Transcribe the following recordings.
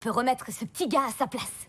peut remettre ce petit gars à sa place.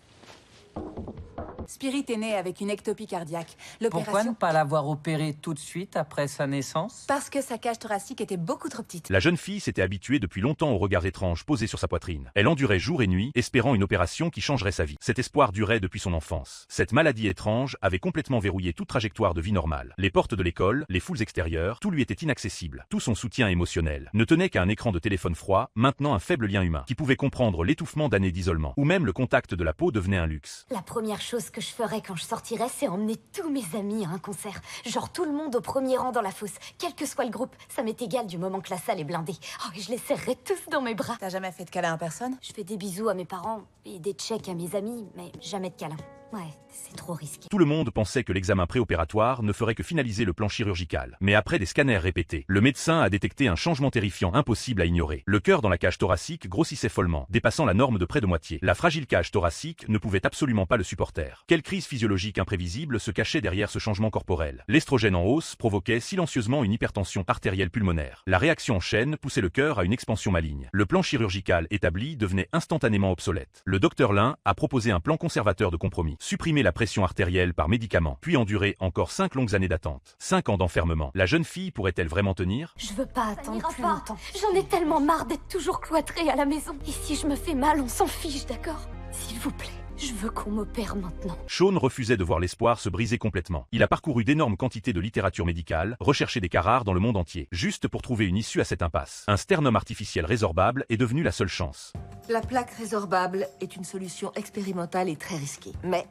Spirit est né avec une ectopie cardiaque. Pourquoi ne pas l'avoir opéré tout de suite après sa naissance? Parce que sa cage thoracique était beaucoup trop petite. La jeune fille s'était habituée depuis longtemps au regard étrange posé sur sa poitrine. Elle endurait jour et nuit, espérant une opération qui changerait sa vie. Cet espoir durait depuis son enfance. Cette maladie étrange avait complètement verrouillé toute trajectoire de vie normale. Les portes de l'école, les foules extérieures, tout lui était inaccessible. Tout son soutien émotionnel ne tenait qu'à un écran de téléphone froid, maintenant un faible lien humain, qui pouvait comprendre l'étouffement d'années d'isolement. Ou même le contact de la peau devenait un luxe. La première chose que je ferais quand je sortirais, c'est emmener tous mes amis à un concert. Genre tout le monde au premier rang dans la fosse. Quel que soit le groupe, ça m'est égal du moment que la salle est blindée. Oh, et je les serrerais tous dans mes bras. T'as jamais fait de câlin à personne? Je fais des bisous à mes parents et des checks à mes amis, mais jamais de câlin. Ouais, c'est trop risqué. Tout le monde pensait que l'examen préopératoire ne ferait que finaliser le plan chirurgical. Mais après des scanners répétés, le médecin a détecté un changement terrifiant impossible à ignorer. Le cœur dans la cage thoracique grossissait follement, dépassant la norme de près de moitié. La fragile cage thoracique ne pouvait absolument pas le supporter. Quelle crise physiologique imprévisible se cachait derrière ce changement corporel? L'estrogène en hausse provoquait silencieusement une hypertension artérielle pulmonaire. La réaction en chaîne poussait le cœur à une expansion maligne. Le plan chirurgical établi devenait instantanément obsolète. Le docteur Lin a proposé un plan conservateur de compromis. Supprimer la pression artérielle par médicament, puis endurer encore 5 longues années d'attente. 5 ans d'enfermement. La jeune fille pourrait-elle vraiment tenir? Je veux pas attendre plus longtemps. J'en ai tellement marre d'être toujours cloîtrée à la maison. Et si je me fais mal, on s'en fiche, d'accord? S'il vous plaît, je veux qu'on m'opère maintenant. Sean refusait de voir l'espoir se briser complètement. Il a parcouru d'énormes quantités de littérature médicale, recherché des cas rares dans le monde entier, juste pour trouver une issue à cette impasse. Un sternum artificiel résorbable est devenu la seule chance. La plaque résorbable est une solution expérimentale et très risquée. Mais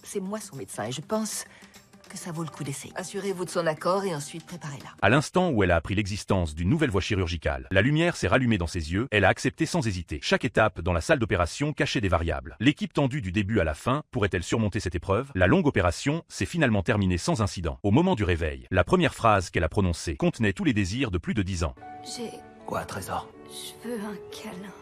c'est moi son médecin et je pense que ça vaut le coup d'essayer. Assurez-vous de son accord et ensuite préparez-la. À l'instant où elle a appris l'existence d'une nouvelle voie chirurgicale, la lumière s'est rallumée dans ses yeux, elle a accepté sans hésiter. Chaque étape dans la salle d'opération cachait des variables. L'équipe tendue du début à la fin pourrait-elle surmonter cette épreuve? La longue opération s'est finalement terminée sans incident. Au moment du réveil, la première phrase qu'elle a prononcée contenait tous les désirs de plus de 10 ans. J'ai... Quoi, Trésor? Je veux un câlin.